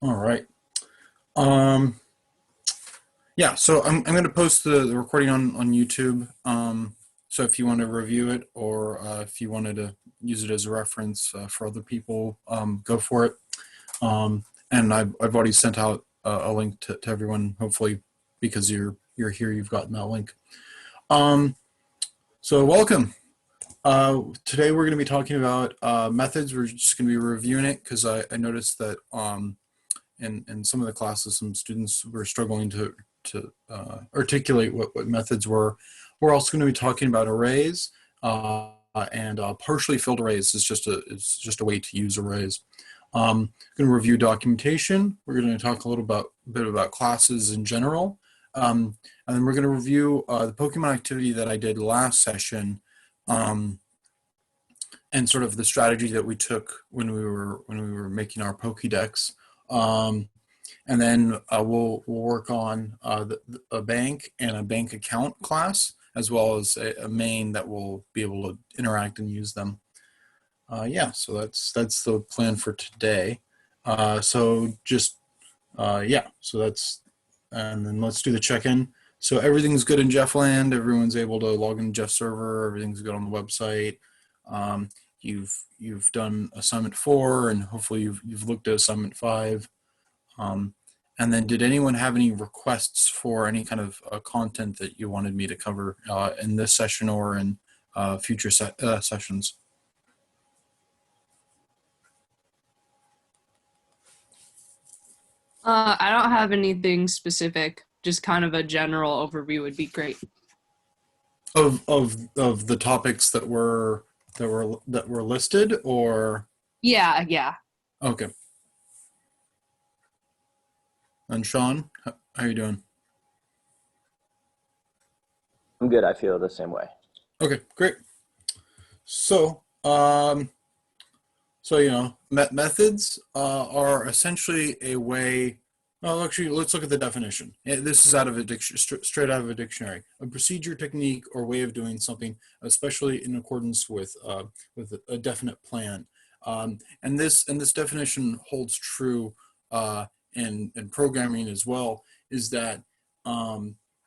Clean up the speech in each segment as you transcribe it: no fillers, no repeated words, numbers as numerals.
All right. Um, yeah, so I'm going to post the recording on YouTube. So if you want to review it or if you wanted to use it as a reference for other people, go for it. And I've already sent out a link to everyone, hopefully, because you're here, you've gotten that link. So welcome. Today we're going to be talking about methods. We're just going to be reviewing it because I noticed that in some of the classes, some students were struggling to articulate what methods were. We're also going to be talking about arrays and partially filled arrays is just a way to use arrays. Going to review documentation. We're going to talk a little bit about classes in general, and then we're going to review the Pokemon activity that I did last session, and sort of the strategy that we took when we were making our Pokédex. And then we'll work on a bank and a bank account class, as well as a main that will be able to interact and use them. Yeah, so that's the plan for today. So that's, and then let's do the check-in. So everything's good in Jeffland. Everyone's able to log in Jeff server. Everything's good on the website. You've done assignment 4, and hopefully you've looked at assignment 5. And then did anyone have any requests for any kind of content that you wanted me to cover in this session or in future sessions? I don't have anything specific, just kind of a general overview would be great. Of the topics that were listed, or? Yeah. Okay. And Sean, how are you doing? I'm good. I feel the same way. Okay, great. So, methods are essentially a way. Well, actually, let's look at the definition. This is out of a straight out of a dictionary. A procedure, technique, or way of doing something, especially in accordance with a definite plan. And this definition holds true in programming as well. Is that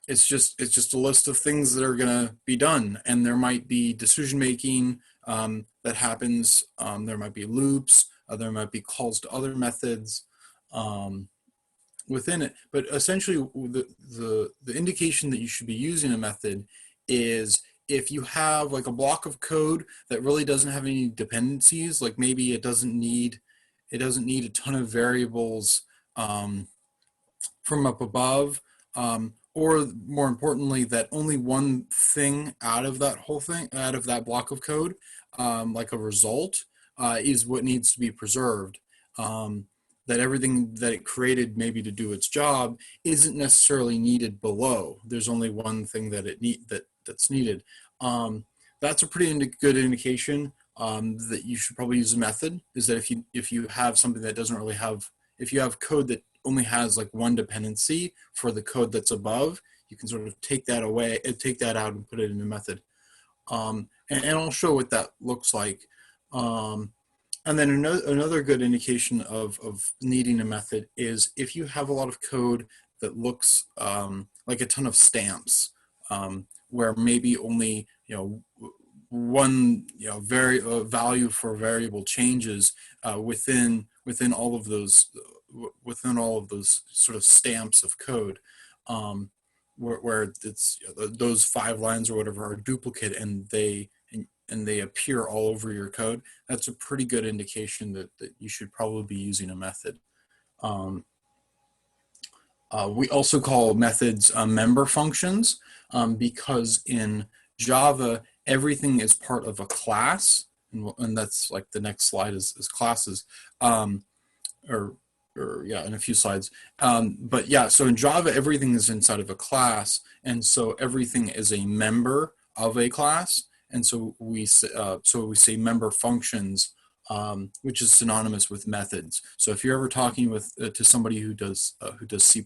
it's just a list of things that are going to be done, and there might be decision making that happens. There might be loops. There might be calls to other methods within it. But essentially, the indication that you should be using a method is if you have like a block of code that really doesn't have any dependencies, like maybe it doesn't need a ton of variables from up above, or more importantly, that only one thing out of that block of code, like a result, is what needs to be preserved. That everything that it created maybe to do its job isn't necessarily needed below. There's only one thing that's needed. That's a pretty good indication that you should probably use a method. Is that if you have something that doesn't really have, if you have code that only has like one dependency for the code that's above, you can sort of take that away and take that out and put it in a method. And I'll show what that looks like. And then another good indication of needing a method is if you have a lot of code that looks like a ton of stamps, where maybe only one value for variable changes within all of those sort of stamps of code, where it's those 5 lines or whatever are duplicate and they appear all over your code. That's a pretty good indication that you should probably be using a method. We also call methods member functions because in Java, everything is part of a class, and that's like the next slide is classes, in a few slides. But yeah, so in Java, everything is inside of a class, and so everything is a member of a class. And so we say member functions, which is synonymous with methods. So if you're ever talking to somebody who does C++,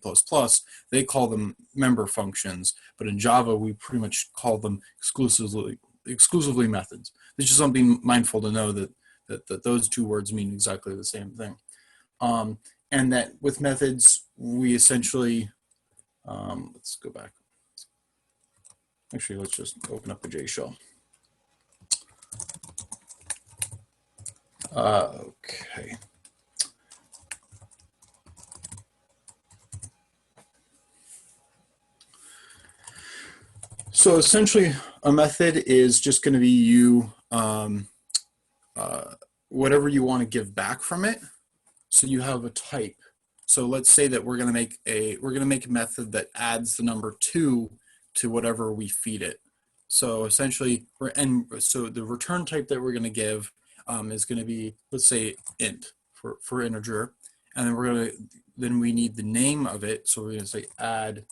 they call them member functions. But in Java, we pretty much call them exclusively methods. It's just something mindful to know that those two words mean exactly the same thing. and that with methods, we essentially, let's go back. Actually, let's just open up a J shell. Okay. So essentially, a method is just going to be you, whatever you want to give back from it. So you have a type. So let's say that we're going to make a method that adds the number 2 to whatever we feed it. So essentially, so the return type that we're going to give is going to be, let's say, int for integer, and then then we need the name of it. So we're going to say add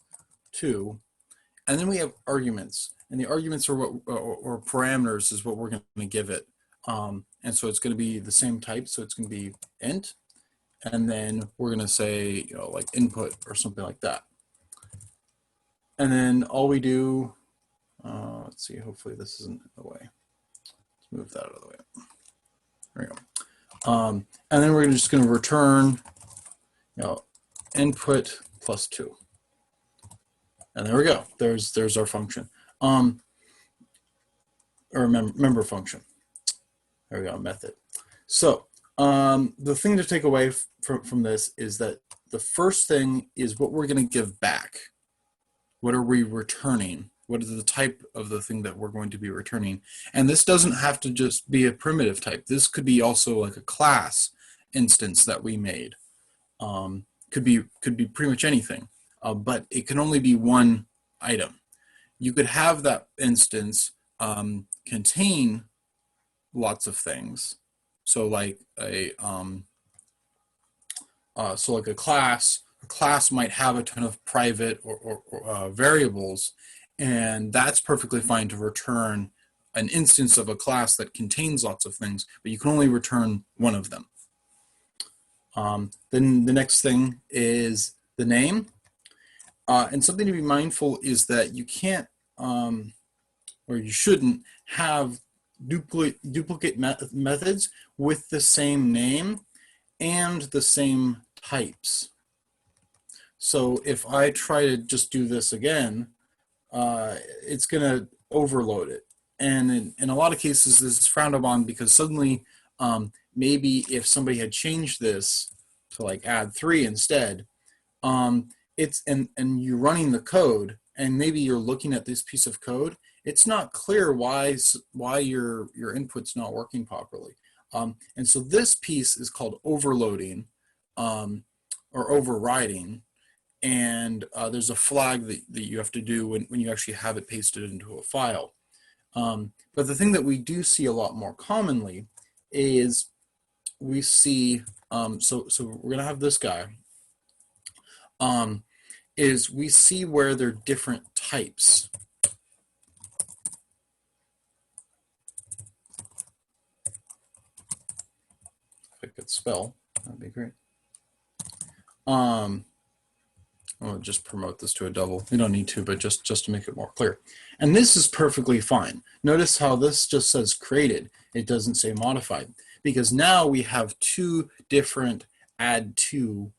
2. And then we have arguments, and the arguments are or parameters is what we're going to give it. And so it's going to be the same type. So it's going to be int, and then we're going to say, like input or something like that. And then all we do, let's see, hopefully this isn't in the way. Let's move that out of the way. There we go. And then we're just going to return, input plus 2. And there we go. There's our function, or member function. There we go, method. So the thing to take away from this is that the first thing is what we're going to give back. What are we returning? What is the type of the thing that we're going to be returning? And this doesn't have to just be a primitive type. This could be also like a class instance that we made. Could be pretty much anything. But it can only be one item. You could have that instance contain lots of things. So like a class might have a ton of private or variables, and that's perfectly fine to return an instance of a class that contains lots of things, but you can only return one of them. Then the next thing is the name. And something to be mindful is that you can't, or you shouldn't have duplicate methods with the same name and the same types. So if I try to just do this again, it's going to overload it. And in a lot of cases, this is frowned upon because suddenly, maybe if somebody had changed this to like add 3 instead, it's and you're running the code, and maybe you're looking at this piece of code, it's not clear why your input's not working properly. And so this piece is called overloading or overriding, and there's a flag that you have to do when you actually have it pasted into a file. But the thing that we do see a lot more commonly is we see, so we're going to have this guy, is we see where they're different types. If I could spell, that'd be great. I'll just promote this to a double. You don't need to, but just to make it more clear. And this is perfectly fine. Notice how this just says created. It doesn't say modified, because now we have 2 different add to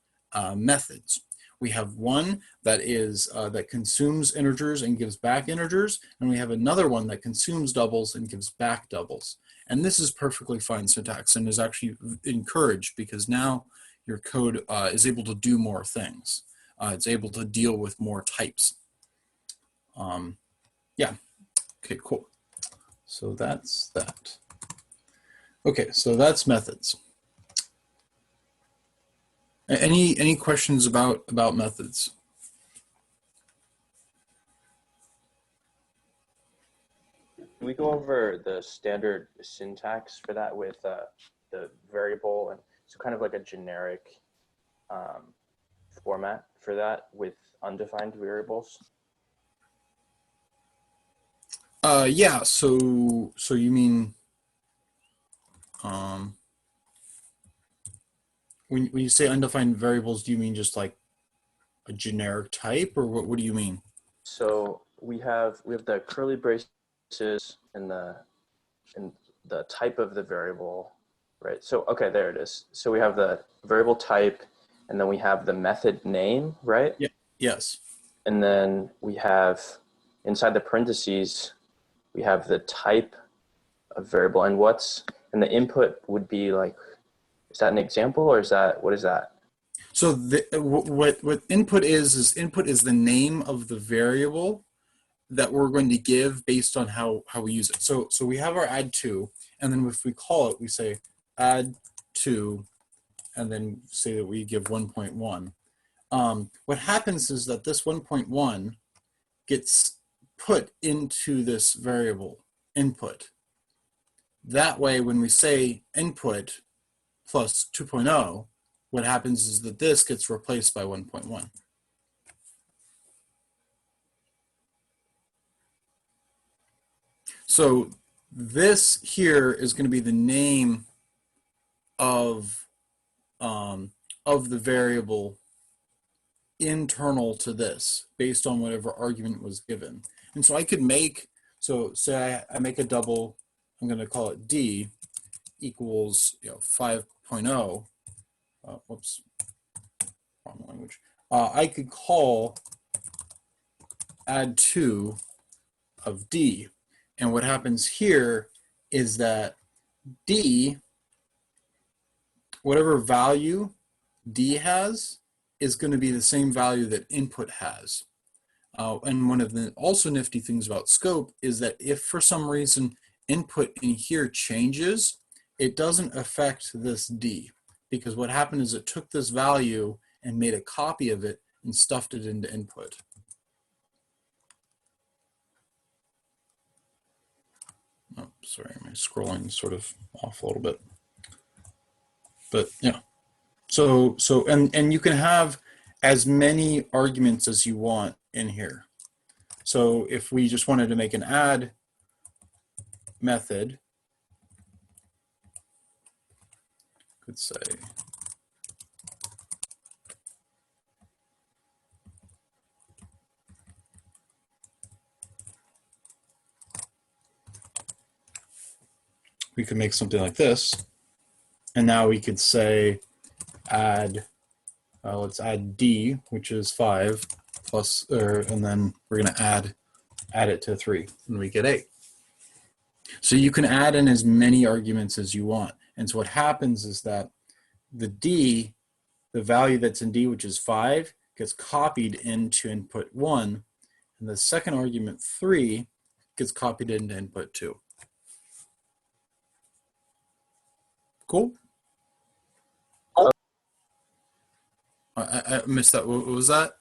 methods. We have one that is that consumes integers and gives back integers, and we have another one that consumes doubles and gives back doubles. And this is perfectly fine syntax and is actually encouraged, because now your code is able to do more things. It's able to deal with more types. Yeah, okay, cool. So that's that. Okay, so that's methods. Any questions about methods? Can we go over the standard syntax for that with the variable, and so kind of like a generic format for that with undefined variables? Yeah, so you mean when you say undefined variables, do you mean just like a generic type, or what do you mean? So we have the curly braces and the type of the variable, right? So okay, there it is. So we have the variable type, and then we have the method name, right? Yeah. Yes. And then we have inside the parentheses, we have the type of variable and the input would be like, is that an example or what is that? So what input is input is the name of the variable that we're going to give based on how we use it. So we have our add2, and then if we call it, we say add2, and then say that we give 1.1. What happens is that this 1.1 gets put into this variable input. That way, when we say input plus 2.0, what happens is that this gets replaced by 1.1. So this here is going to be the name of the variable internal to this based on whatever argument was given. And so I could make, so say I make a double, I'm going to call it D equals 5.0. Whoops, wrong language. I could call add2 of D. And what happens here is that D, whatever value D has, is going to be the same value that input has. And one of the also nifty things about scope is that if for some reason input in here changes, it doesn't affect this D, because what happened is it took this value and made a copy of it and stuffed it into input. Oh, sorry, my scrolling sort of off a little bit. But yeah, so and you can have as many arguments as you want in here. So if we just wanted to make an add method, could say we could make something like this, and now we could say add, let's add D, which is 5 plus, and then we're going to add it to 3, and we get 8. So you can add in as many arguments as you want. And so what happens is that the D, the value that's in D, which is 5, gets copied into input 1, and the second argument, 3, gets copied into input 2. Cool? I missed that. What was that?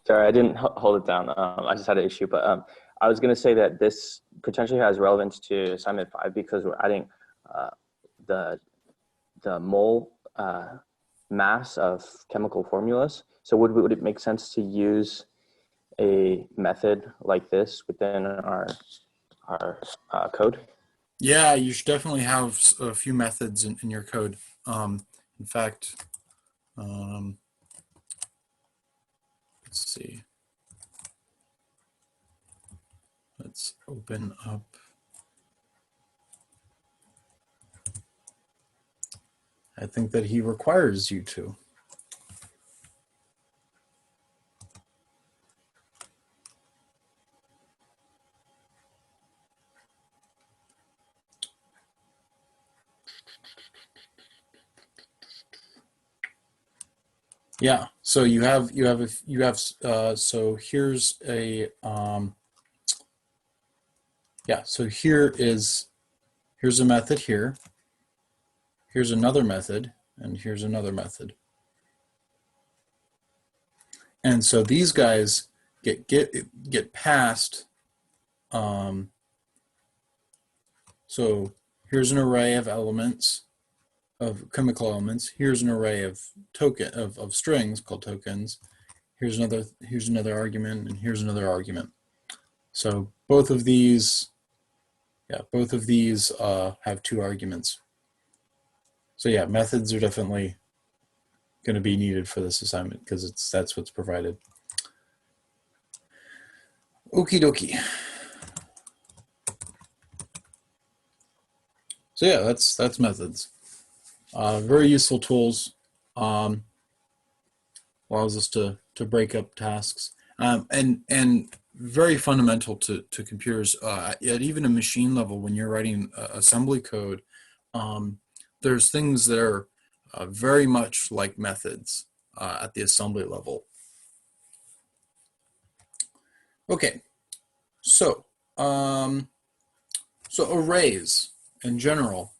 Sorry, I didn't hold it down. I just had an issue, but I was going to say that this potentially has relevance to assignment 5 because we're adding the mole mass of chemical formulas. So would it make sense to use a method like this within our code? Yeah, you should definitely have a few methods in your code. In fact, let's see. Let's open up. I think that he requires you to. Yeah, so so here's a yeah, so here's a method here. Here's another method, and here's another method. And so these guys get passed. So here's an array of elements, of chemical elements. Here's an array of of strings called tokens. Here's another argument, and here's another argument. So both of these have 2 arguments. So yeah, methods are definitely going to be needed for this assignment because that's what's provided. Okie dokie. So yeah, that's methods. Very useful tools. Allows us to break up tasks, and very fundamental to computers at even a machine level. When you're writing assembly code, there's things that are very much like methods at the assembly level. Okay, so arrays in general,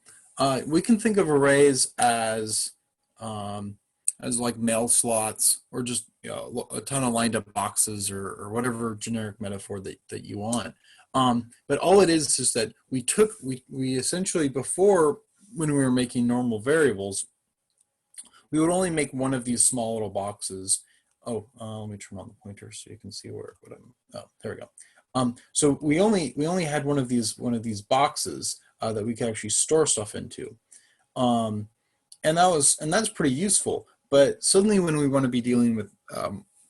we can think of arrays as like mail slots, or just a ton of lined up boxes, or whatever generic metaphor that you want. But all it is that we essentially, before, when we were making normal variables, we would only make one of these small little boxes. Oh, let me turn on the pointer so you can see what I'm. Oh, there we go. So we only had one of these boxes that we could actually store stuff into, and that's pretty useful. But suddenly, when we want to be dealing with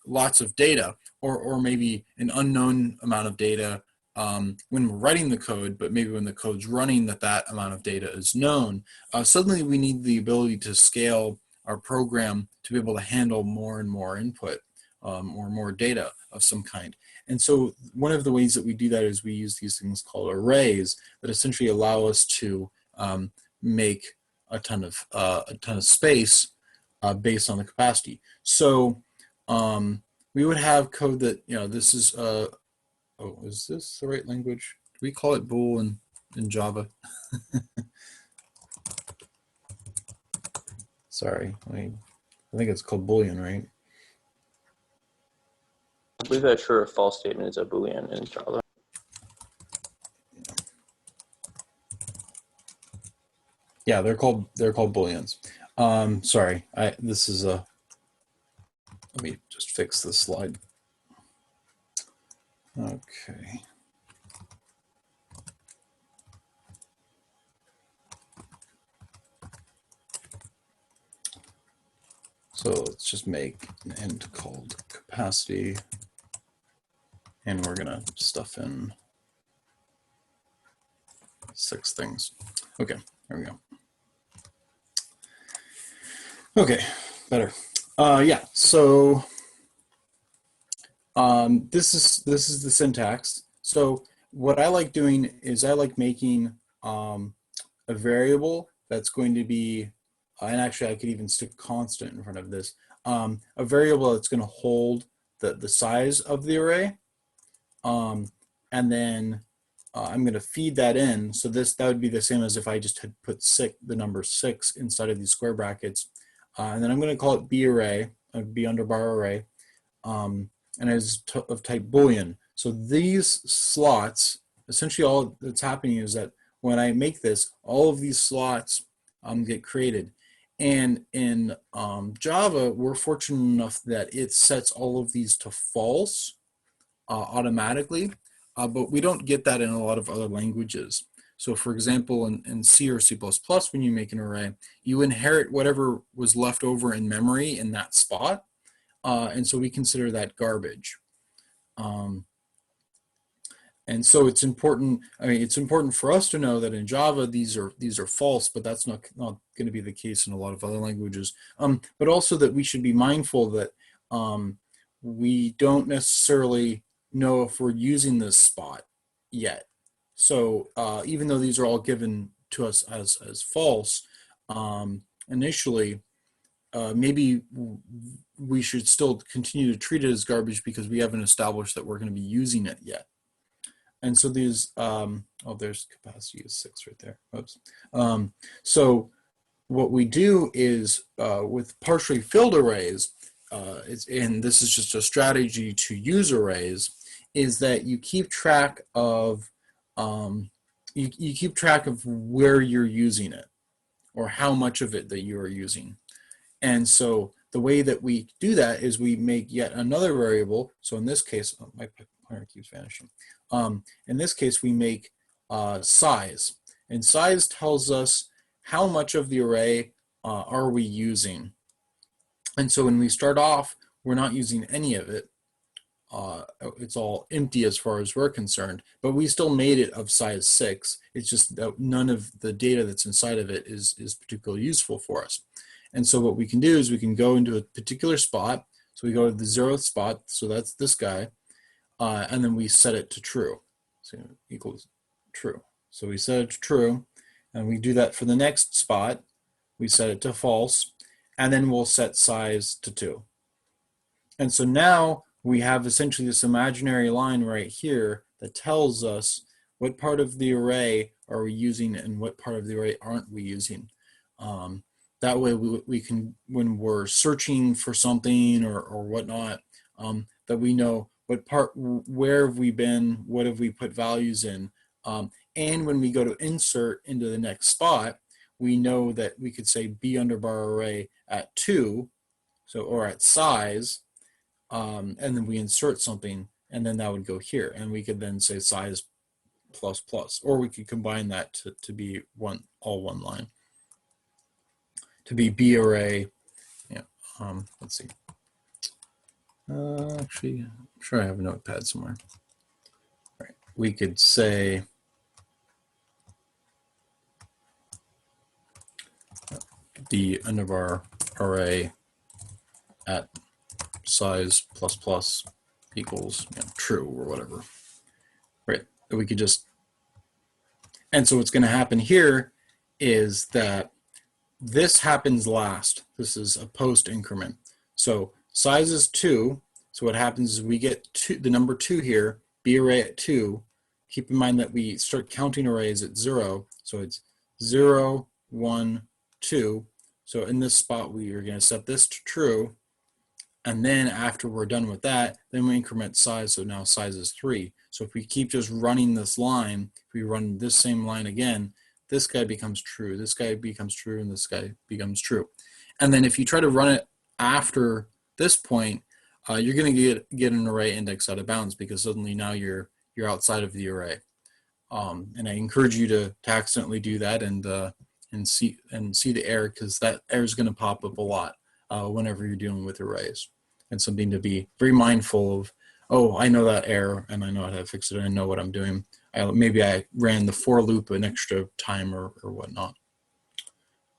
lots of data, or maybe an unknown amount of data when we're writing the code, but maybe when the code's running, that amount of data is known, suddenly we need the ability to scale our program to be able to handle more and more input, or more data of some kind. And so one of the ways that we do that is we use these things called arrays that essentially allow us to make a ton of space based on the capacity. So we would have code that, this is, oh, is this the right language? Do we call it bool in Java? Sorry, I think it's called Boolean, right? I believe that true or false statement is a Boolean in Java. Yeah, they're called Booleans. Sorry, this is a. Let me just fix this slide. Okay. So let's just make an int called capacity, and we're gonna stuff in 6 things. Okay, there we go. Okay, better. Yeah, so this is the syntax. So what I like doing is I like making a variable that's going to be, and actually I could even stick constant in front of this, a variable that's going to hold the size of the array, and then I'm going to feed that in. So that would be the same as if I just had put the number 6 inside of these square brackets. And then I'm going to call it B array, B underbar array, and it's of type Boolean. So these slots, essentially all that's happening is that when I make this, all of these slots get created. And in Java, we're fortunate enough that it sets all of these to false automatically, but we don't get that in a lot of other languages. So for example, in C or C++, when you make an array, you inherit whatever was left over in memory in that spot. And so we consider that garbage. And so it's important, it's important for us to know that in Java, these are false, but that's not going to be the case in a lot of other languages. But also that we should be mindful that we don't necessarily know if we're using this spot yet. So even though these are all given to us as false initially, maybe we should still continue to treat it as garbage because we haven't established that we're going to be using it yet. And so these, oh, there's capacity is 6 right there. Oops. So what we do is with partially filled arrays, and this is just a strategy to use arrays, is that you keep track of you keep track of where you're using it or how much of it that you are using. And so the way that we do that is we make yet another variable. So in this case, oh, my pointer keeps vanishing. In this case, we make size. And size tells us how much of the array are we using. And so when we start off, we're not using any of it. it's all empty as far as we're concerned, but we still made it of size 6. It's just that none of the data that's inside of it is particularly useful for us. And so what we can do is we can go into a particular spot. So we go to the 0th spot, so that's this guy, and then we set it to true. So equals true. So we set it to true, and we do that for the next spot. We set it to false, and then we'll set size to 2. And so now we have essentially this imaginary line right here that tells us what part of the array are we using and what part of the array aren't we using. That way we can, when we're searching for something or whatnot, that we know what part, where have we been, what have we put values in. And when we go to insert into the next spot, we know that we could say b underbar array at 2, so, or at size, and then we insert something, and then that would go here. And we could then say size plus plus, or we could combine that to be all one line. To be b array, yeah. Let's see. Actually, I'm sure I have a notepad somewhere. All right, we could say the underbar array at size plus plus equals true or whatever. Right. We could just, and so what's going to happen here is that this happens last. This is a post increment. So size is 2. So what happens is we get the number 2 here, b array at 2. Keep in mind that we start counting arrays at 0. So it's 0, 1, 2. So in this spot, we are going to set this to true. And then after we're done with that, then we increment size. So now size is 3. So if we keep just running this line, if we run this same line again, this guy becomes true, this guy becomes true, and this guy becomes true. And then if you try to run it after this point, you're going to get an array index out of bounds because suddenly now you're outside of the array. And I encourage you to accidentally do that and see the error, because that error is going to pop up a lot whenever you're dealing with arrays. And something to be very mindful of. Oh, I know that error, and I know how to fix it, and I know what I'm doing. Maybe I ran the for loop an extra time or whatnot.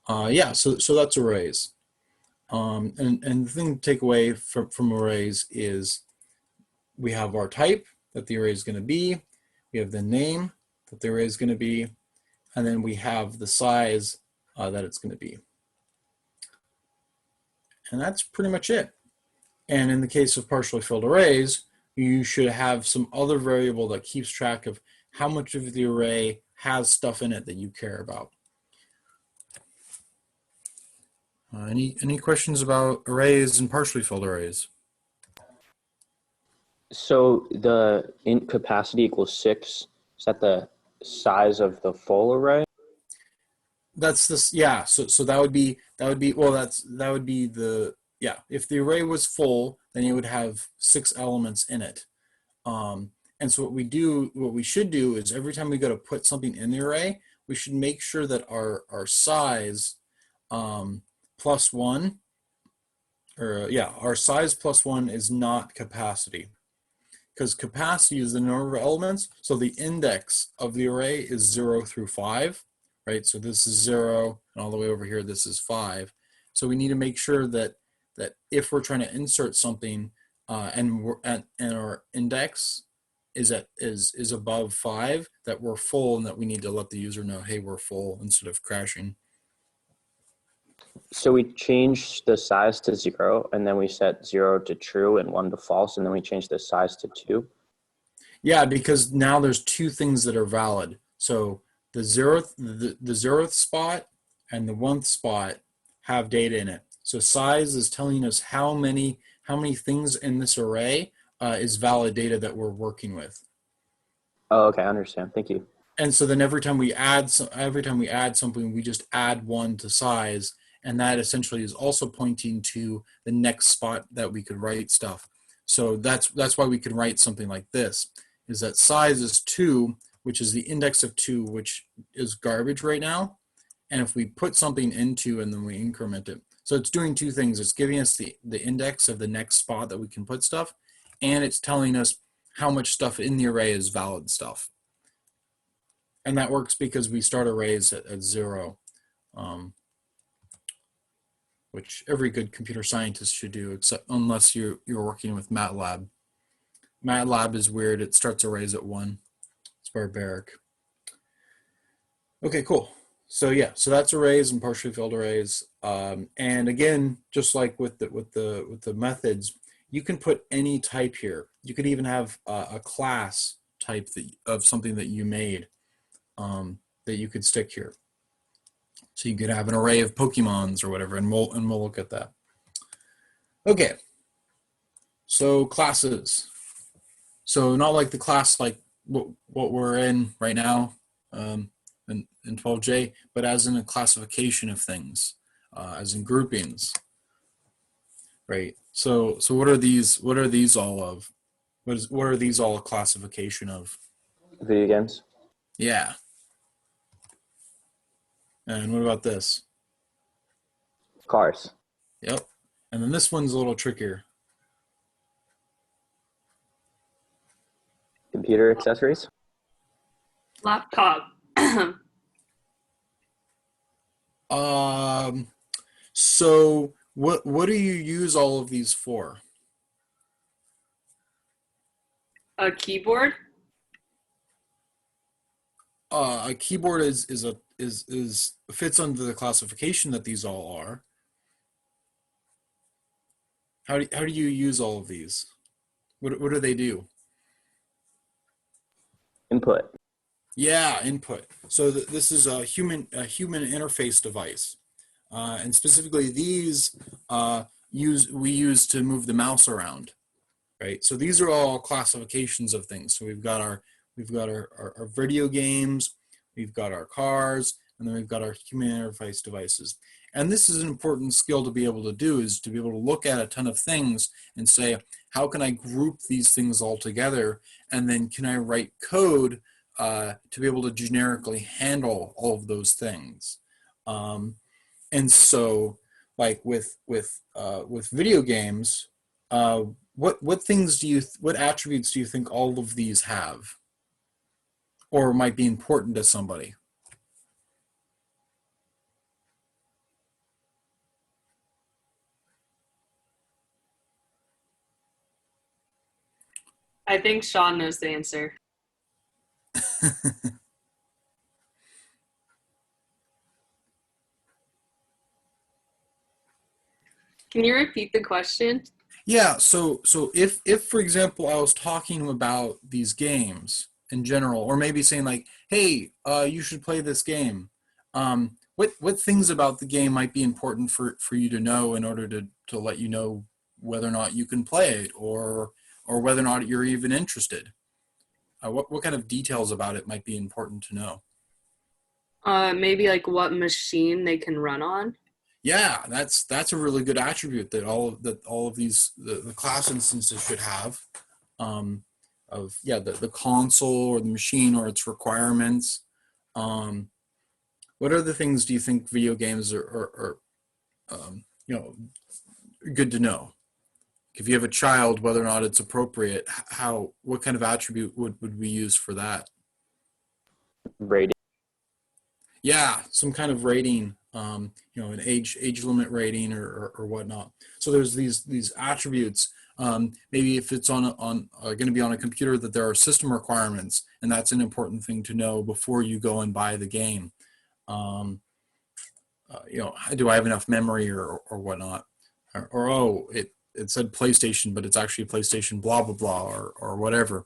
Yeah, so that's arrays. And the thing to take away from arrays is we have our type that the array is going to be, we have the name that the array is going to be, and then we have the size that it's going to be. And that's pretty much it. And in the case of partially filled arrays, you should have some other variable that keeps track of how much of the array has stuff in it that you care about. Any questions about arrays and partially filled arrays? So the int capacity equals 6. Is that the size of the full array? That's this, yeah. So that would be well, that would be the, yeah. If the array was full, then it would have 6 elements in it. And so what we should do is every time we go to put something in the array, we should make sure that our size plus 1, or yeah, our size plus 1 is not capacity, because capacity is the number of elements. So the index of the array is 0 through 5, right? So this is 0, and all the way over here, this is 5. So we need to make sure that if we're trying to insert something and our index is above 5, that we're full, and that we need to let the user know, hey, we're full, instead of crashing. So we change the size to 0, and then we set 0 to true and 1 to false, and then we change the size to 2. Yeah, because now there's 2 things that are valid. So the 0th spot and the 1st spot have data in it. So size is telling us how many things in this array is valid data that we're working with. Oh, okay, I understand. Thank you. And so then every time we add something, we just add 1 to size, and that essentially is also pointing to the next spot that we could write stuff. So that's why we can write something like this, is that size is 2, which is the index of 2, which is garbage right now. And if we put something into and then we increment it, so it's doing 2 things. It's giving us the index of the next spot that we can put stuff, and it's telling us how much stuff in the array is valid stuff. And that works because we start arrays at 0, which every good computer scientist should do, except unless you're working with MATLAB. MATLAB is weird. It starts arrays at 1. It's barbaric. Okay, cool. So yeah, so that's arrays and partially filled arrays. And again, just like with the methods, you can put any type here. You could even have a class type of something that you made that you could stick here. So you could have an array of Pokemons or whatever, and we'll look at that. Okay. So classes. So not like the class like what we're in right now in 12j, but as in a classification of things, as in groupings, right? So what are these all of? What are these all a classification of? Video games. Yeah. And what about this? Cars. Yep. And then this one's a little trickier. Computer accessories. Laptop. So what do you use all of these for? A keyboard. A keyboard fits under the classification that these all are. How do you use all of these? What do they do? Input. Yeah, input. So this is a human interface device, and specifically these we use to move the mouse around, right? So these are all classifications of things. So we've got our video games, we've got our cars, and then we've got our human interface devices. And this is an important skill to be able to do, is to be able to look at a ton of things and say, how can I group these things all together? And then can I write code to be able to generically handle all of those things? And so like with video games, what attributes do you think all of these have, or might be important to somebody? I think Sean knows the answer. Can you repeat the question? Yeah, so if for example I was talking about these games in general, or maybe saying like, hey, you should play this game, what things about the game might be important for you to know in order to let you know whether or not you can play it, or whether or not you're even interested? What kind of details about it might be important to know? Maybe like what machine they can run on. Yeah, that's a really good attribute that all of these the class instances should have, of the console or the machine or its requirements. What other things do you think video games are good to know? If you have a child, whether or not it's appropriate, what kind of attribute would we use for that? Rating. Yeah, some kind of rating, an age limit rating or whatnot. So there's these attributes. Maybe if it's going to be on a computer, that there are system requirements, and that's an important thing to know before you go and buy the game. Do I have enough memory or whatnot? It said PlayStation, but it's actually PlayStation blah blah blah or whatever.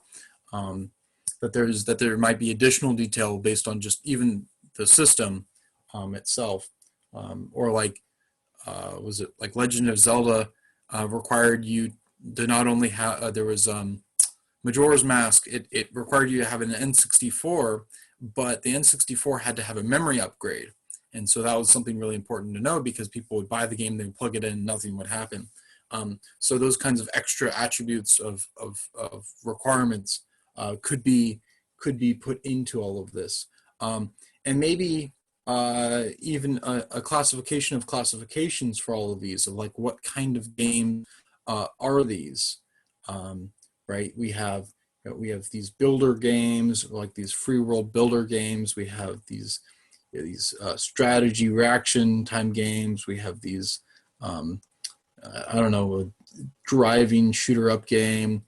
That there might be additional detail based on just even the system itself, or like was it like Legend of Zelda required you to not only have there was Majora's Mask. It required you to have an N64, but the N64 had to have a memory upgrade, and so that was something really important to know, because people would buy the game, they would plug it in, nothing would happen. So those kinds of extra attributes of requirements could be put into all of this. And maybe even a classification of classifications for all of these, of like what kind of game are these? right? We have these builder games, like these free world builder games. We have these strategy reaction time games. We have these I don't know, a driving shooter up game.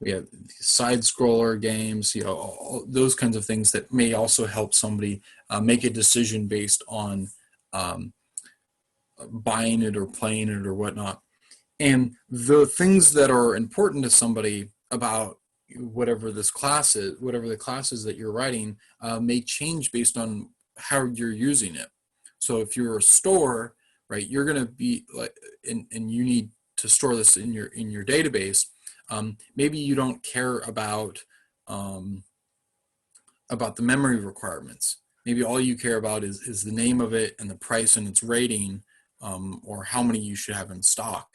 We have side scroller games, all those kinds of things that may also help somebody make a decision based on buying it or playing it or whatnot. And the things that are important to somebody about whatever this class is, whatever the class is that you're writing, may change based on how you're using it. So if you're a store, right, you're going to be like, and you need to store this in your database. Maybe you don't care about the memory requirements. Maybe all you care about is the name of it and the price and its rating, or how many you should have in stock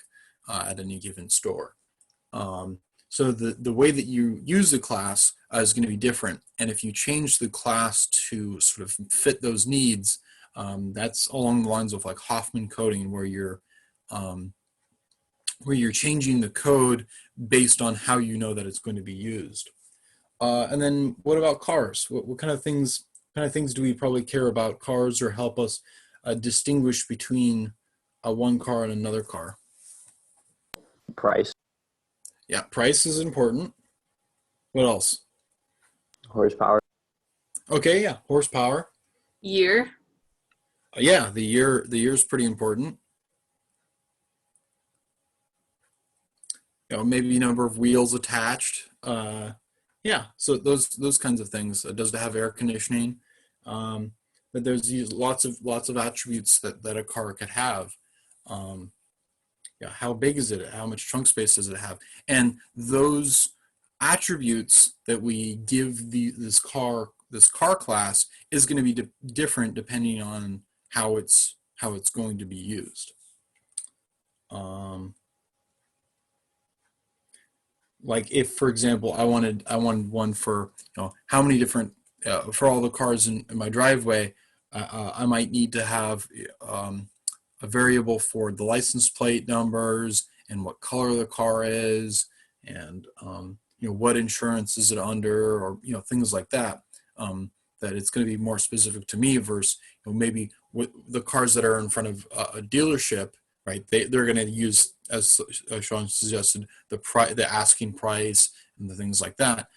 at any given store. So the way that you use the class is going to be different. And if you change the class to sort of fit those needs, that's along the lines of like Hoffman coding, where you're changing the code based on how you know that it's going to be used. And then what about cars? What kind of things do we probably care about cars, or help us distinguish between one car and another car? Price. Yeah, price is important. What else? Horsepower. Okay, yeah, horsepower. Year. Yeah, the year is pretty important. Maybe number of wheels attached. Yeah, so those kinds of things. Does it have air conditioning? But there's lots of attributes that a car could have. Yeah, how big is it? How much trunk space does it have? And those attributes that we give this car class is going to be different depending on how it's going to be used. Like if, for example, I wanted one for how many different for all the cars in my driveway, I might need to have a variable for the license plate numbers and what color the car is, and what insurance is it under, or things like that. That it's going to be more specific to me versus maybe the cars that are in front of a dealership, right? They're going to use, as Sean suggested, the asking price and the things like that.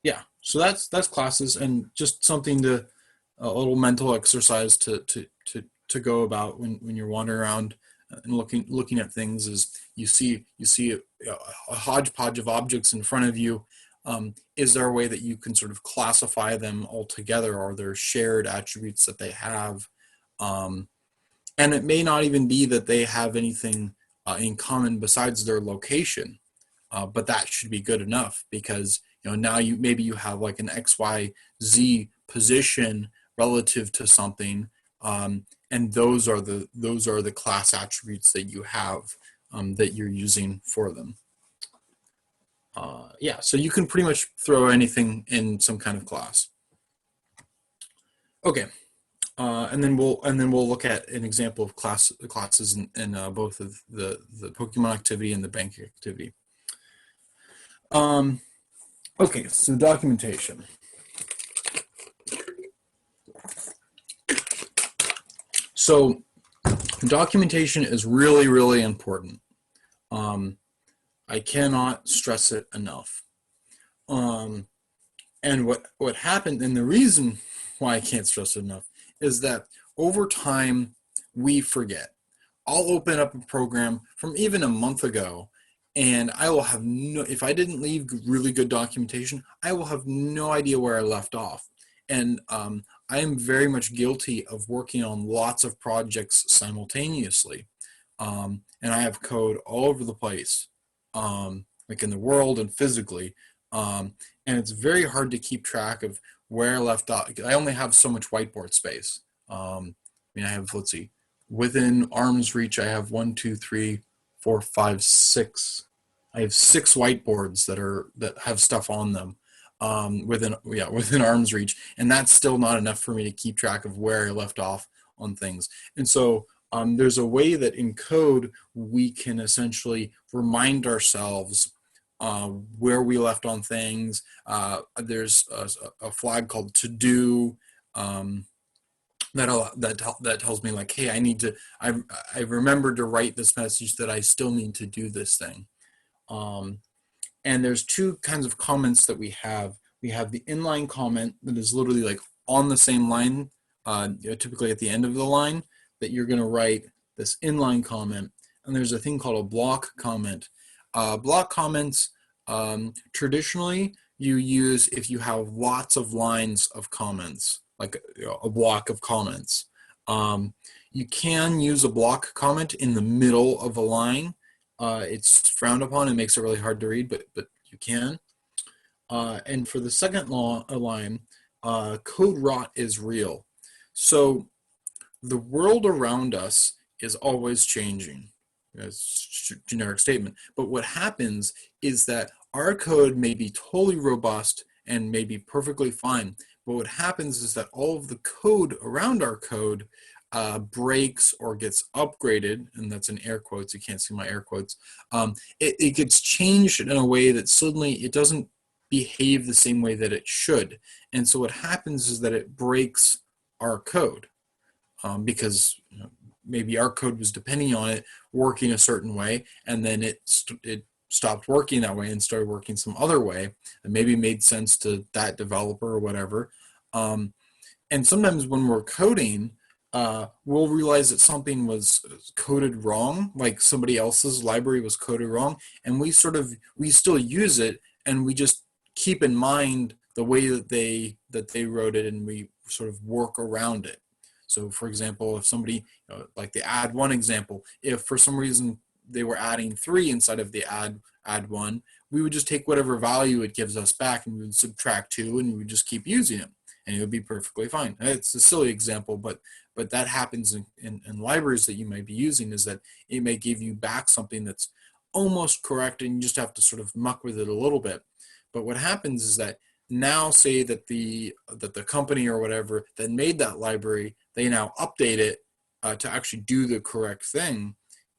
Yeah, so that's classes, and just something a little mental exercise to go about when you're wandering around and looking at things. Is you see a hodgepodge of objects in front of you. Is there a way that you can sort of classify them all together? Are there shared attributes that they have? And it may not even be that they have anything in common besides their location, but that should be good enough, because now maybe you have like an X, Y, Z position relative to something, and those are the class attributes that you have that you're using for them. Yeah, so you can pretty much throw anything in some kind of class. Okay, and then we'll look at an example of classes in both of the Pokemon activity and the bank activity. Okay, so documentation. So documentation is really, really important. I cannot stress it enough. And what happened, and the reason why I can't stress it enough, is that over time we forget. I'll open up a program from even a month ago, and I will have if I didn't leave really good documentation, I will have no idea where I left off. And I am very much guilty of working on lots of projects simultaneously. And I have code all over the place, like in the world and physically. And it's very hard to keep track of where I left off. I only have so much whiteboard space. I have, let's see, within arm's reach, I have 1, 2, 3, 4, 5, 6. I have 6 whiteboards that have stuff on them within arm's reach, and that's still not enough for me to keep track of where I left off on things. And so There's a way that in code we can essentially remind ourselves where we left on things. There's a flag called to do that tells me like, hey, I remembered to write this message that I still need to do this thing. And there's two kinds of comments that we have. We have the inline comment that is literally like on the same line, typically at the end of the line, that you're going to write this inline comment. And there's a thing called a block comment. Block comments, traditionally you use if you have lots of lines of comments, like a block of comments. You can use a block comment in the middle of a line. It's frowned upon and makes it really hard to read, but you can. And for the second line, code rot is real. So the world around us is always changing. That's a generic statement. But what happens is that our code may be totally robust and may be perfectly fine. But what happens is that all of the code around our code breaks or gets upgraded, and that's in air quotes, you can't see my air quotes. It gets changed in a way that suddenly it doesn't behave the same way that it should. And so what happens is that it breaks our code because maybe our code was depending on it working a certain way, and then it stopped working that way and started working some other way that maybe made sense to that developer or whatever. And sometimes when we're coding, we'll realize that something was coded wrong, like somebody else's library was coded wrong, and we still use it, and we just keep in mind the way that they wrote it, and we sort of work around it. So for example, if somebody, like the add one example, if for some reason they were adding 3 inside of the add one, we would just take whatever value it gives us back and we would subtract 2 and we would just keep using it, and it would be perfectly fine. It's a silly example, but that happens in libraries that you might be using, is that it may give you back something that's almost correct and you just have to sort of muck with it a little bit. But what happens is that now say that the company or whatever that made that library, they now update it to actually do the correct thing,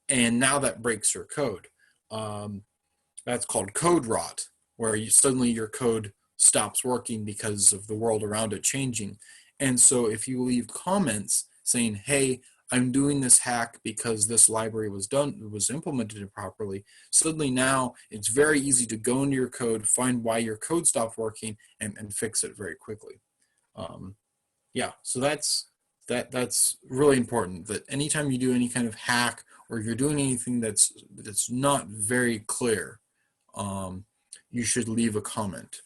and now that breaks your code. That's called code rot, where suddenly your code stops working because of the world around it changing. And so if you leave comments saying, hey, I'm doing this hack because this library was implemented improperly, suddenly now it's very easy to go into your code, find why your code stopped working, and fix it very quickly. Yeah, so that's really important, that anytime you do any kind of hack or you're doing anything that's not very clear, you should leave a comment.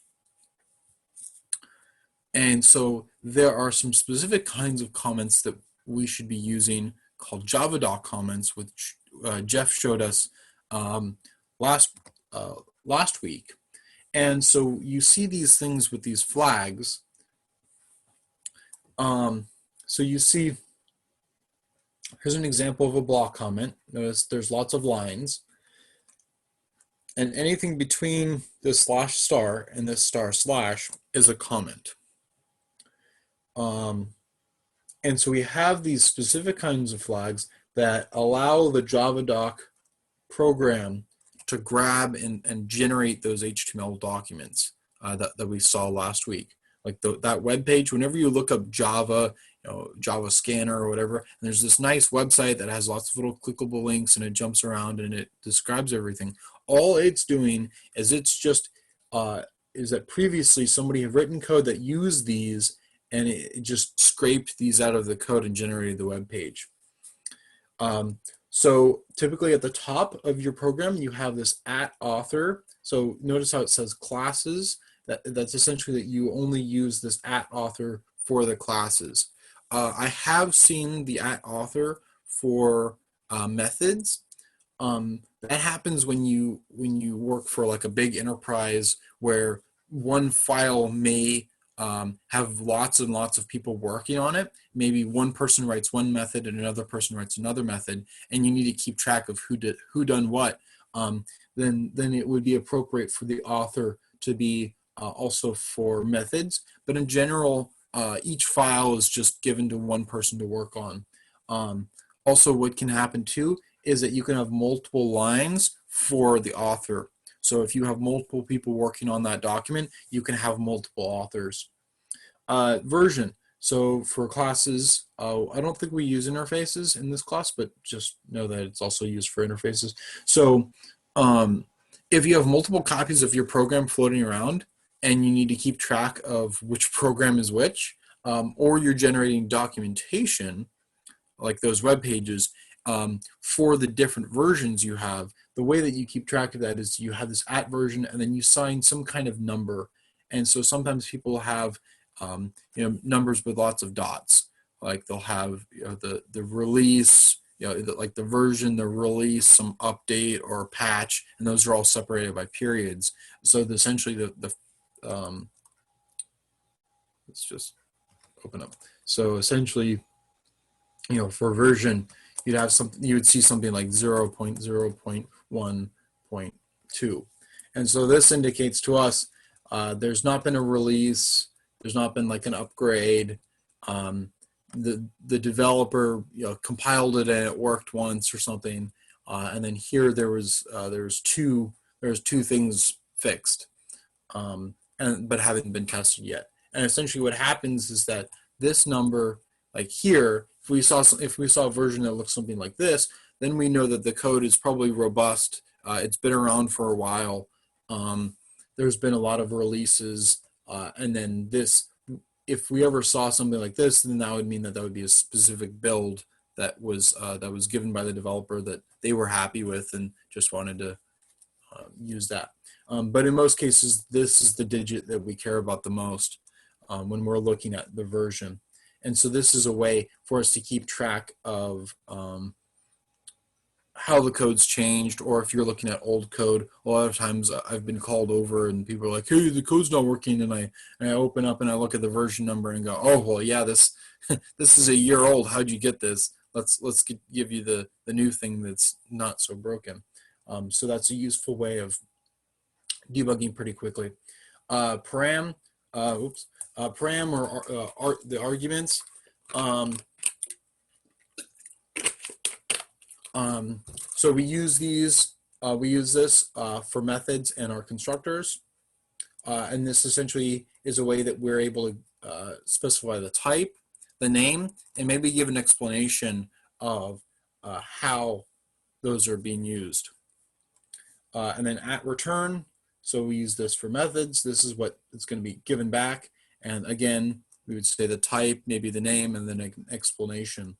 And so there are some specific kinds of comments that we should be using called Javadoc Comments, which Jeff showed us last week. And so you see these things with these flags. So you see, here's an example of a block comment. Notice there's lots of lines. And anything between this slash star and this star slash is a comment. And so we have these specific kinds of flags that allow the Javadoc program to grab and generate those HTML documents that we saw last week. Like that web page, whenever you look up Java, Java Scanner or whatever, and there's this nice website that has lots of little clickable links and it jumps around and it describes everything. All it's doing is is that previously somebody had written code that used these, and it just scraped these out of the code and generated the web page. So typically at the top of your program, you have this @author. So notice how it says classes. That's essentially that you only use this @author for the classes. I have seen the @author for methods. That happens when you work for like a big enterprise where one file may have lots and lots of people working on it. Maybe one person writes one method and another person writes another method, and you need to keep track of who done what. Then it would be appropriate for the author to be also for methods. But in general, each file is just given to one person to work on. Also, what can happen too is that you can have multiple lines for the author. So if you have multiple people working on that document, you can have multiple authors. Version. So for classes, I don't think we use interfaces in this class, but just know that it's also used for interfaces. So if you have multiple copies of your program floating around and you need to keep track of which program is which, or you're generating documentation, like those web pages, for the different versions you have, the way that you keep track of that is you have this @ version and then you assign some kind of number. And so sometimes people have numbers with lots of dots. Like they'll have the release, like the version, the release, some update or patch, and those are all separated by periods. So essentially let's just open up. So essentially, for version, you would see something like 0.0.1.2. And so this indicates to us there's not been a release, there's not been like an upgrade. The developer compiled it and it worked once or something, and then here there's two things fixed, but haven't been tested yet. And essentially what happens is that this number, like here, if we saw a version that looks something like this, then we know that the code is probably robust. It's been around for a while. There's been a lot of releases, and then this, if we ever saw something like this, then that would mean that would be a specific build that was given by the developer that they were happy with and just wanted to use that. But in most cases, this is the digit that we care about the most when we're looking at the version. And so this is a way for us to keep track of how the code's changed, or if you're looking at old code. A lot of times I've been called over and people are like, hey, the code's not working, and I open up and I look at the version number and go, oh, well, yeah, this is a year old. How'd you get this? Let's give you the new thing that's not so broken. So that's a useful way of debugging pretty quickly. Param or the arguments. So we use these. We use this for methods and our constructors, and this essentially is a way that we're able to specify the type, the name, and maybe give an explanation of how those are being used. And then at return, so we use this for methods. This is what it's going to be given back. And again, we would say the type, maybe the name, and then an explanation.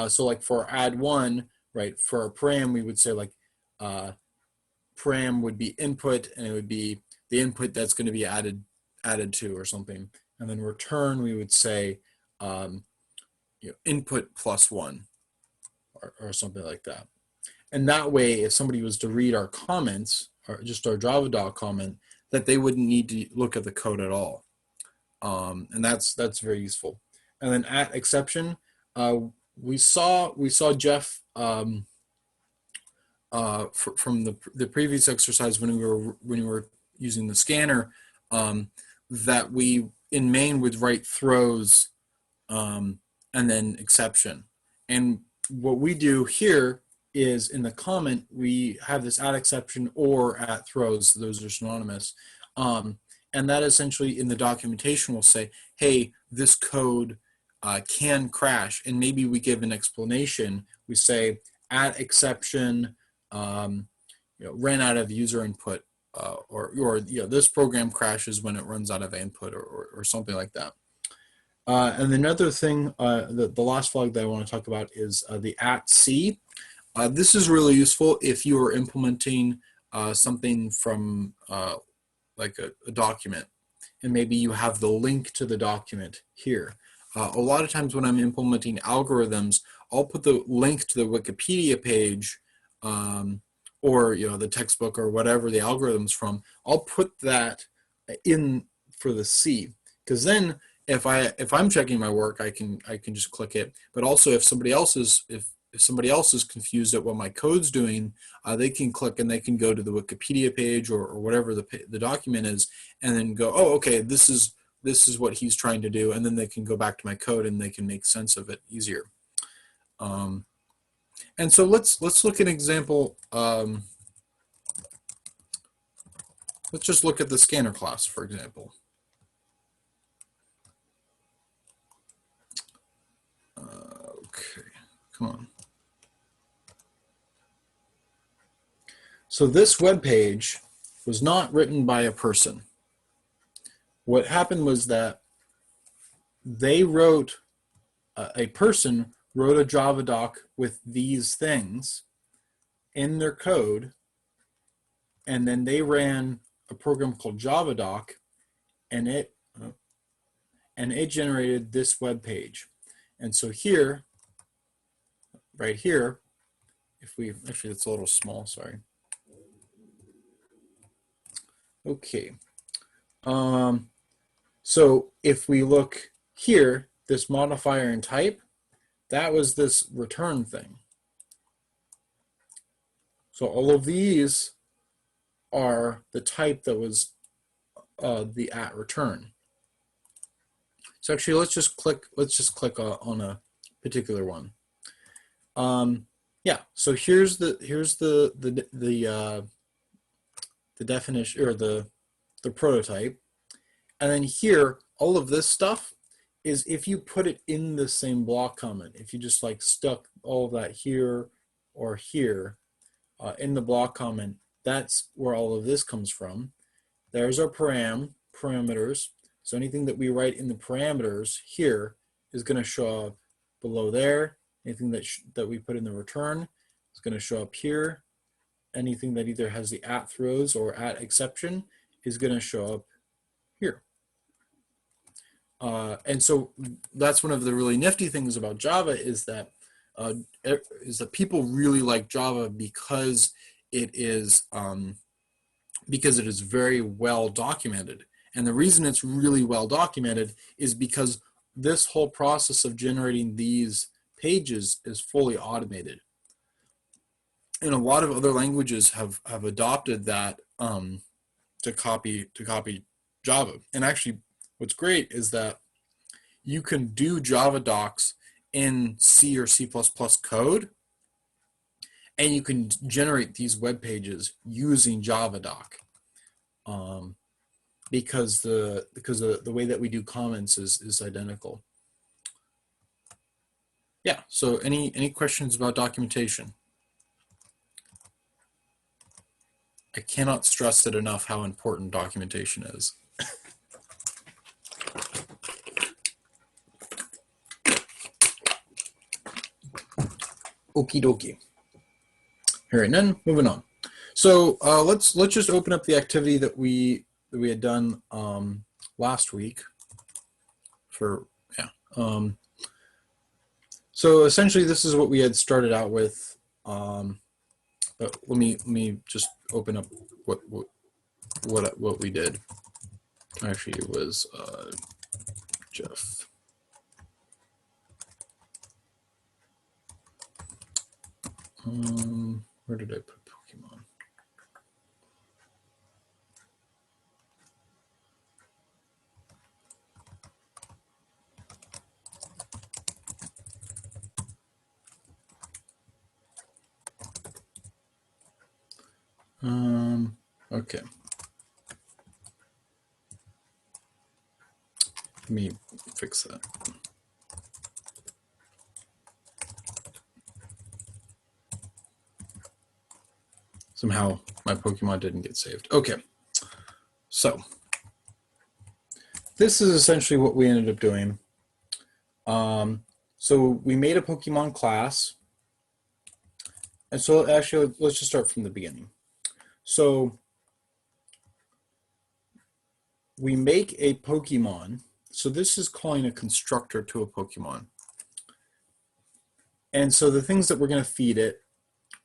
So like for add one, right, for a param, we would say like param would be input, and it would be the input that's going to be added to or something. And then return, we would say input +1 or something like that. And that way, if somebody was to read our comments, or just our Javadoc comment, that they wouldn't need to look at the code at all. And that's very useful. And then at exception, we saw Jeff from the previous exercise when we were using the scanner, that we in main would write throws and then exception. And what we do here is in the comment, we have this at exception or at throws. Those are synonymous. And that essentially in the documentation will say, hey, this code can crash. And maybe we give an explanation. We say at exception, ran out of user input, or this program crashes when it runs out of input, or something like that. And another thing, the last flag that I want to talk about is the @C. This is really useful if you are implementing something from like a document, and maybe you have the link to the document here. A lot of times when I'm implementing algorithms, I'll put the link to the Wikipedia page or the textbook or whatever the algorithm's from. I'll put that in for the C, because then if I'm checking my work, I can just click it. But also if somebody else is confused at what my code's doing, they can click and they can go to the Wikipedia page or whatever the document is, and then go, oh, okay, this is what he's trying to do, and then they can go back to my code and they can make sense of it easier. And so let's look at an example. Let's just look at the scanner class, for example. Okay, come on. So this web page was not written by a person. What happened was that they wrote, a person wrote a Javadoc with these things in their code, and then they ran a program called Javadoc, and it generated this web page. And so here, right here, if we, actually it's a little small, sorry. Okay. So if we look here, this modifier and type, that was this return thing. So all of these are the type that was the @return. So actually, let's just click on a particular one. Yeah. So here's the definition, or the prototype, and then here, all of this stuff is if you put it in the same block comment. If you just like stuck all of that here or here in the block comment, that's where all of this comes from. There's our parameters. So anything that we write in the parameters here is going to show up below there. Anything that we put in the return is going to show up here. Anything that either has the @throws or @exception is going to show up here. And so that's one of the really nifty things about Java is that people really like Java because it is very well documented. And the reason it's really well documented is because this whole process of generating these pages is fully automated. And a lot of other languages have adopted that to copy Java. And actually, what's great is that you can do Javadocs in C or C++ code, and you can generate these web pages using Javadoc, because the way that we do comments is identical. Yeah. So any questions about documentation? I cannot stress it enough how important documentation is. Okie dokie. All right, then moving on. So let's just open up the activity that we had done last week. So essentially, this is what we had started out with. But let me just open up what we did. Actually, it was Jeff. Where did I put Pokemon? Okay. Let me fix that. Somehow my Pokemon didn't get saved. Okay. So this is essentially what we ended up doing. So we made a Pokemon class. And so actually, let's just start from the beginning. So we make a Pokemon. So this is calling a constructor to a Pokemon. And so the things that we're going to feed it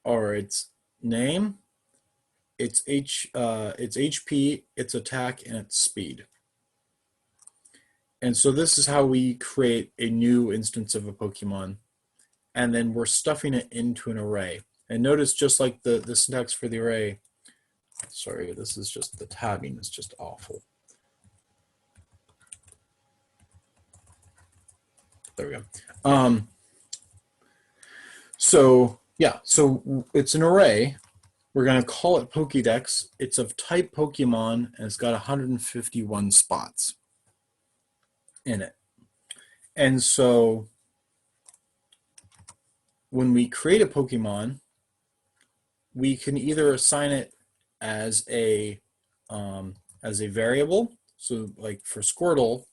are its name, its HP, its attack, and its speed. And so this is how we create a new instance of a Pokemon. And then we're stuffing it into an array. And notice, just like the syntax for the array, sorry, this is just, the tabbing is just awful. There we go. So Yeah, so it's an array. We're going to call it Pokédex. It's of type Pokemon, and it's got 151 spots in it. And so when we create a Pokemon, we can either assign it as a variable. So like for Squirtle,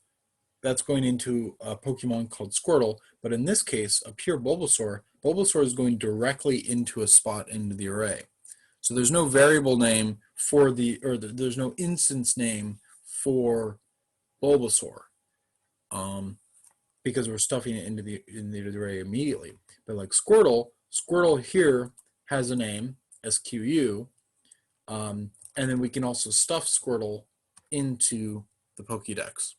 that's going into a Pokemon called Squirtle. But in this case, a pure Bulbasaur is going directly into a spot into the array. So there's no variable name for there's no instance name for Bulbasaur, because we're stuffing it into the array immediately. But like Squirtle here has a name, SQU, and then we can also stuff Squirtle into the Pokédex.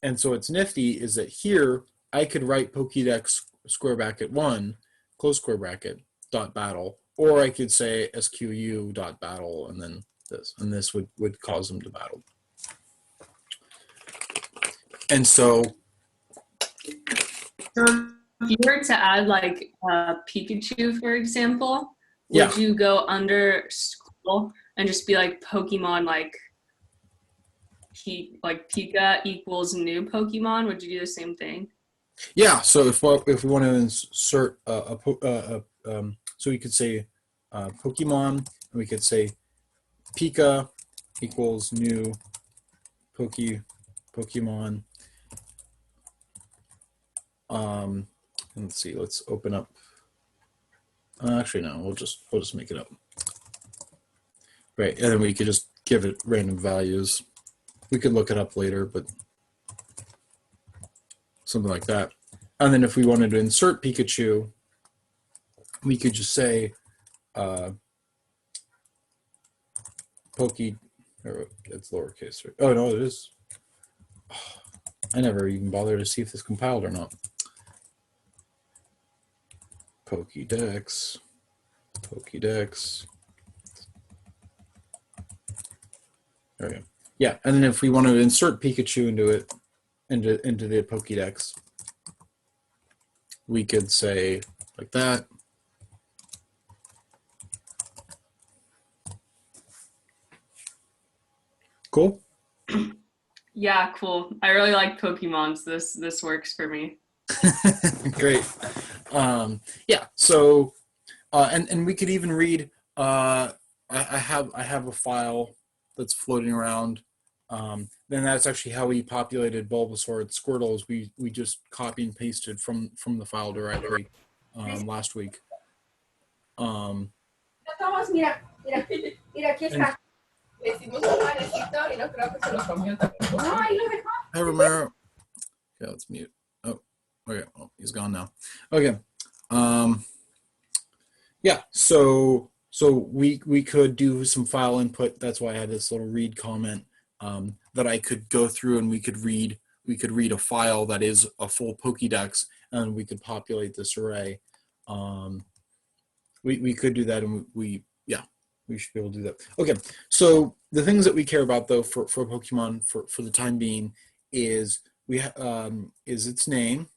And so what's nifty is that here I could write Pokédex square bracket 1, close square bracket, dot battle, or I could say SQU dot battle and then this, and this would cause them to battle. And so if you were to add like Pikachu, for example, would you go under Squirtle and just be like Pokemon like Pika equals new Pokemon? Would you do the same thing? Yeah. So if we want to insert so we could say Pokemon, and we could say Pika equals new Pokemon. Let's see. Let's open up. Actually, no. We'll just make it up. Right, and then we could just give it random values. We could look it up later, but something like that. And then if we wanted to insert Pikachu, we could just say it's lowercase. Right? Oh, no, it is. I never even bothered to see if this compiled or not. Pokédex. There we go. Yeah, and then if we want to insert Pikachu into the Pokédex, we could say like that. Cool. Yeah, cool. I really like Pokemon, so this works for me. Great. Yeah. So, and we could even read. I have a file that's floating around. Then that's actually how we populated Bulbasaur and Squirtle. Is we just copy and pasted from the file directly last week. Hey, Romero. Yeah, let's mute. Oh, okay. Oh, he's gone now. Okay. Yeah. So we could do some file input. That's why I had this little read comment that I could go through, and we could read a file that is a full Pokédex, and we could populate this array. We could do that, and we should be able to do that. Okay, so the things that we care about though for Pokemon for the time being is is its name,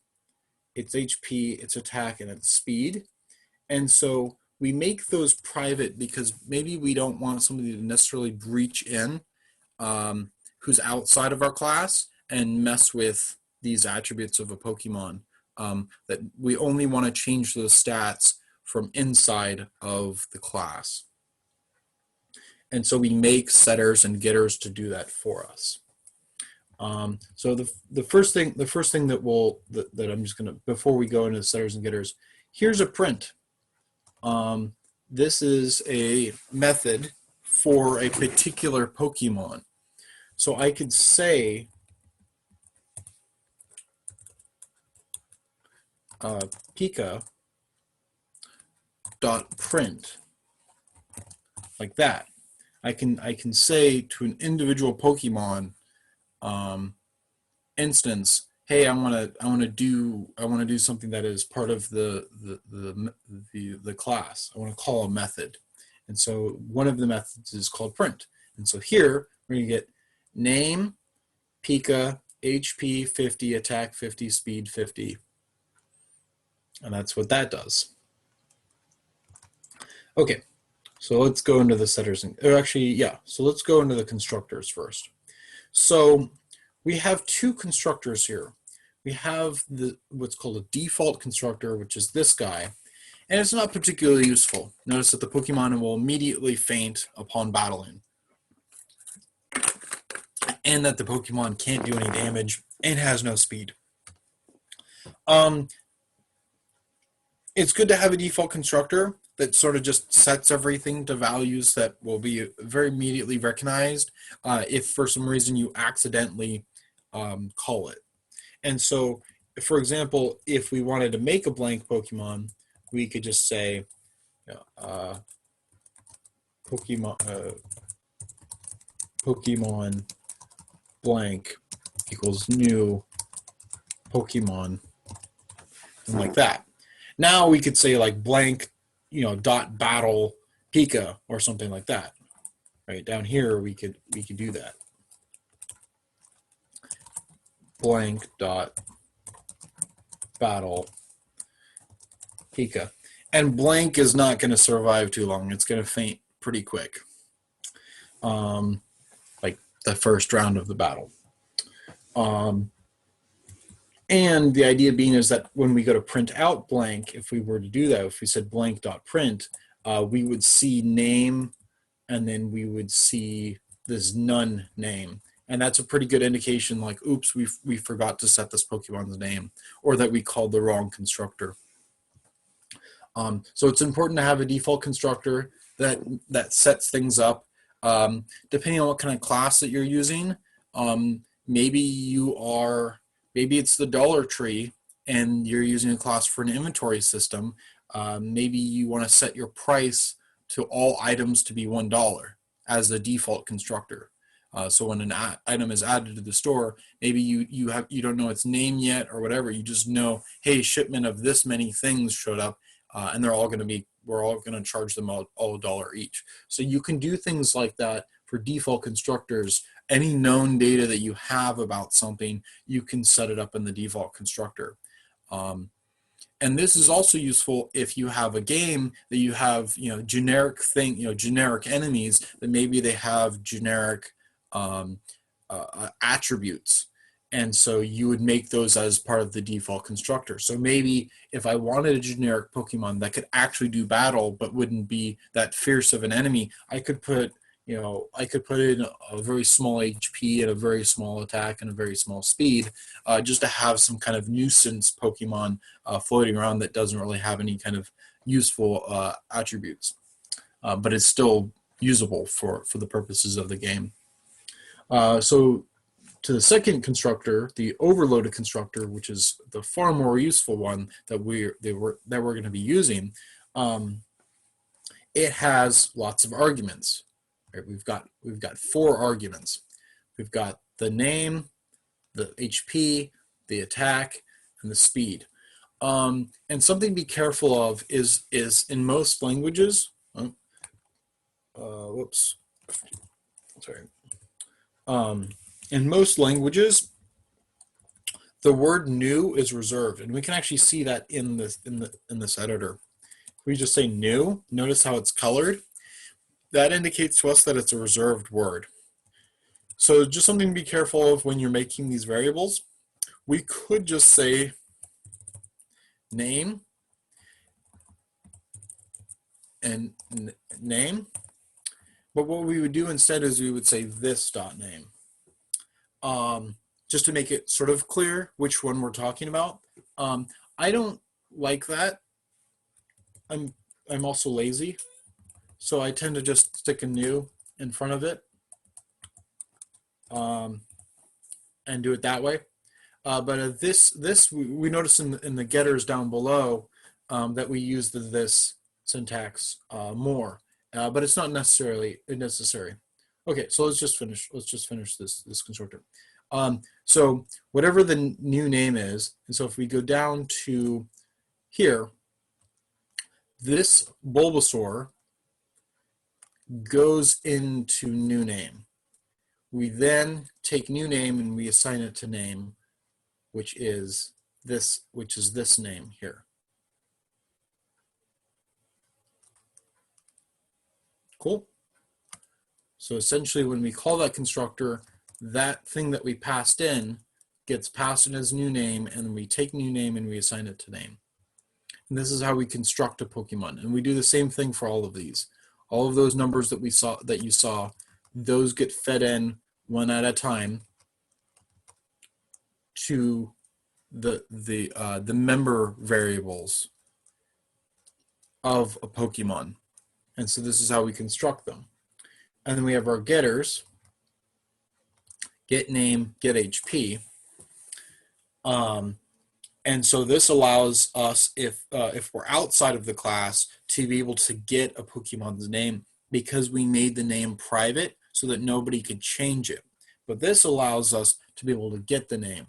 its HP, its attack, and its speed. And so we make those private because maybe we don't want somebody to necessarily breach in who's outside of our class and mess with these attributes of a Pokemon. That we only want to change those stats from inside of the class. And so we make setters and getters to do that for us. So the first thing that I'm just gonna, before we go into the setters and getters, here's a print. This is a method for a particular Pokemon. So I could say Pika dot print like that. I can say to an individual Pokemon instance, hey, I want to do something that is part of the class. I want to call a method, and so one of the methods is called print. And so here we're going to get name, Pika, HP 50, attack 50, speed 50, and that's what that does. Okay, so let's go into the setters. Or actually, yeah, so let's go into the constructors first. So we have two constructors here. We have what's called a default constructor, which is this guy, and it's not particularly useful. Notice that the Pokemon will immediately faint upon battling, and that the Pokemon can't do any damage and has no speed. It's good to have a default constructor that sort of just sets everything to values that will be very immediately recognized if for some reason you accidentally call it. And so, for example, if we wanted to make a blank Pokemon, we could just say Pokemon blank equals new Pokemon, and like that. Now we could say like blank, dot battle Pika or something like that. Right down here, we could do that. Blank dot battle Pika, and blank is not going to survive too long. It's going to faint pretty quick, like the first round of the battle. And the idea being is that when we go to print out blank, if we were to do that, if we said blank dot print, we would see name, and then we would see this none name. And that's a pretty good indication like, oops, we forgot to set this Pokemon's name, or that we called the wrong constructor. So it's important to have a default constructor that sets things up. Depending on what kind of class that you're using, maybe it's the Dollar Tree and you're using a class for an inventory system. Maybe you want to set your price to all items to be $1 as the default constructor. So when an item is added to the store, maybe you don't know its name yet or whatever. You just know, hey, shipment of this many things showed up, and we're all going to charge them all $1 each. So you can do things like that for default constructors. Any known data that you have about something, you can set it up in the default constructor. And this is also useful if you have a game that you have, generic enemies that maybe they have generic attributes. And so you would make those as part of the default constructor. So maybe if I wanted a generic Pokemon that could actually do battle but wouldn't be that fierce of an enemy, I could put in a very small HP and a very small attack and a very small speed, just to have some kind of nuisance Pokemon floating around that doesn't really have any kind of useful attributes, but it's still usable for the purposes of the game. So to the second constructor, the overloaded constructor, which is the far more useful one that we're going to be using, it has lots of arguments. Right? We've got 4 arguments. We've got the name, the HP, the attack, and the speed. And something to be careful of is in most languages. In most languages, the word new is reserved, and we can actually see that in this editor. If we just say new, notice how it's colored. That indicates to us that it's a reserved word. So just something to be careful of when you're making these variables. We could just say name and name, but what we would do instead is we would say this.name, just to make it sort of clear which one we're talking about. I don't like that. I'm also lazy, so I tend to just stick a new in front of it, and do it that way. But this we notice in the getters down below that we use the this syntax more, but it's not necessarily necessary. Okay, so let's just finish this constructor. So whatever the new name is, and so if we go down to here, this Bulbasaur goes into new name. We then take new name and we assign it to name, which is this name here. Cool. So essentially when we call that constructor, that thing that we passed in gets passed in as new name, and we take new name and we assign it to name. And this is how we construct a Pokemon. And we do the same thing for all of these. All of those numbers that you saw, those get fed in one at a time to the member variables of a Pokemon. And so this is how we construct them. And then we have our getters, get name, get HP. And so this allows us, if we're outside of the class, to be able to get a Pokemon's name because we made the name private so that nobody could change it. But this allows us to be able to get the name.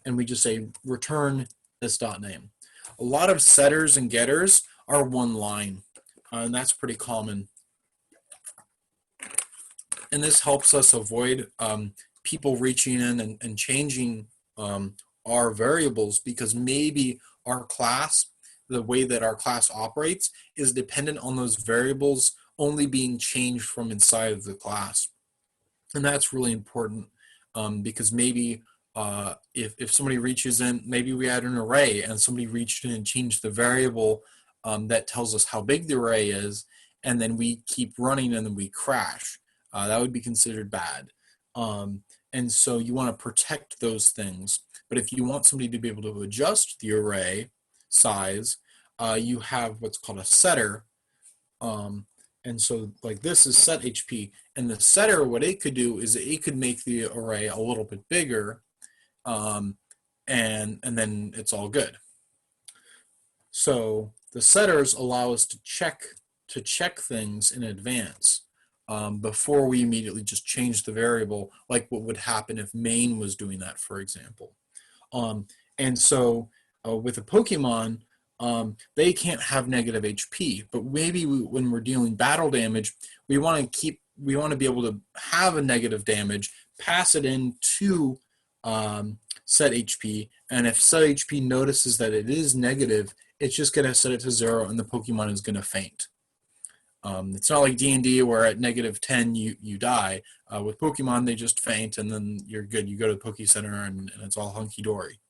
And we just say return this dot name. A lot of setters and getters are one line, and that's pretty common. And this helps us avoid people reaching in and changing our variables, because maybe our class, the way that our class operates, is dependent on those variables only being changed from inside of the class. And that's really important because maybe if somebody reaches in, maybe we add an array and somebody reached in and changed the variable that tells us how big the array is, and then we keep running and then we crash. That would be considered bad. And so you want to protect those things. But if you want somebody to be able to adjust the array size, you have what's called a setter. And so like this is set HP. And the setter, what it could do is it could make the array a little bit bigger, and then it's all good. So the setters allow us to check things in advance before we immediately just change the variable, like what would happen if main was doing that, for example. And so with a Pokemon, they can't have negative HP, but maybe when we're dealing battle damage, we want to be able to have a negative damage, pass it into set HP, and if set HP notices that it is negative, it's just going to set it to 0 and the Pokemon is going to faint. It's not like D&D where at -10 you die. With Pokemon, they just faint and then you're good. You go to the Poke Center and it's all hunky-dory.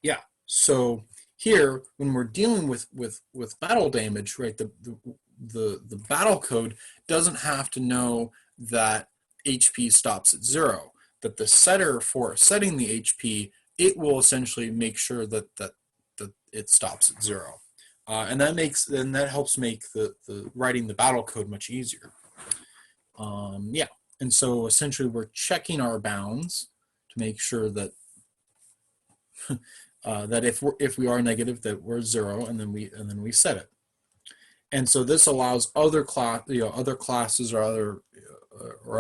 Yeah, so here, when we're dealing with battle damage, right, the battle code doesn't have to know that HP stops at 0. That the setter for setting the HP, it will essentially make sure that it stops at 0. And that helps make the writing the battle code much easier. Yeah, and so essentially we're checking our bounds to make sure that that if we are negative, that we're 0, and then we set it. And so this allows other classes or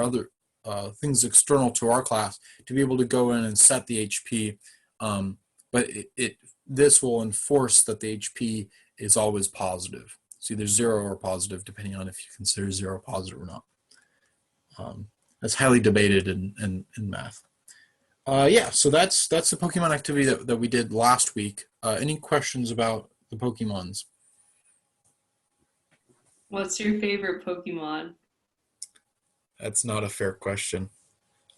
other things external to our class to be able to go in and set the HP. But this will enforce that the HP is always positive. It's either 0 or positive, depending on if you consider 0 positive or not. That's highly debated in math. Yeah, so that's the Pokemon activity that we did last week. Any questions about the Pokemons? What's your favorite Pokemon? That's not a fair question.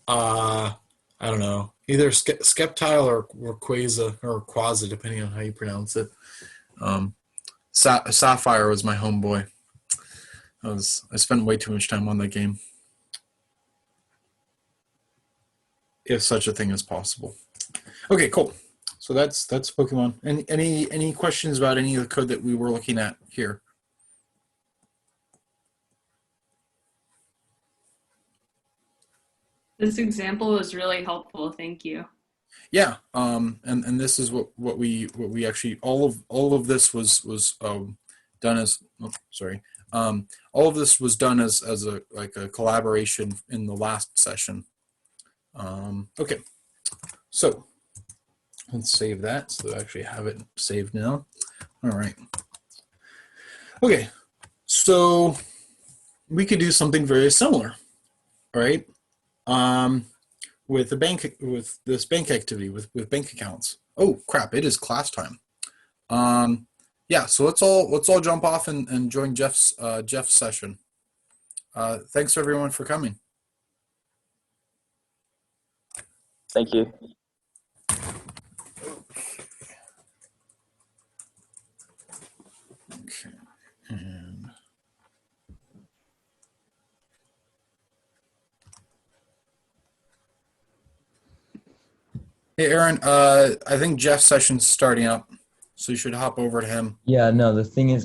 I don't know. Either Sceptile or Quasar, depending on how you pronounce it. Sapphire was my homeboy. I spent way too much time on that game. If such a thing is possible. Okay, cool. So that's Pokemon. Any questions about any of the code that we were looking at here? This example was really helpful. Thank you. Yeah, and this is what we actually all of this was done as all of this was done as a collaboration in the last session. Okay, so let's save that so I actually have it saved now. All right. Okay, so we could do something very similar, right? With this bank activity with bank accounts. Oh crap! It is class time. yeah, so let's all jump off and join Jeff's session. Thanks everyone for coming. Thank you. Okay. And hey, Aaron, I think Jeff's session's starting up, so you should hop over to him. Yeah, no, the thing is,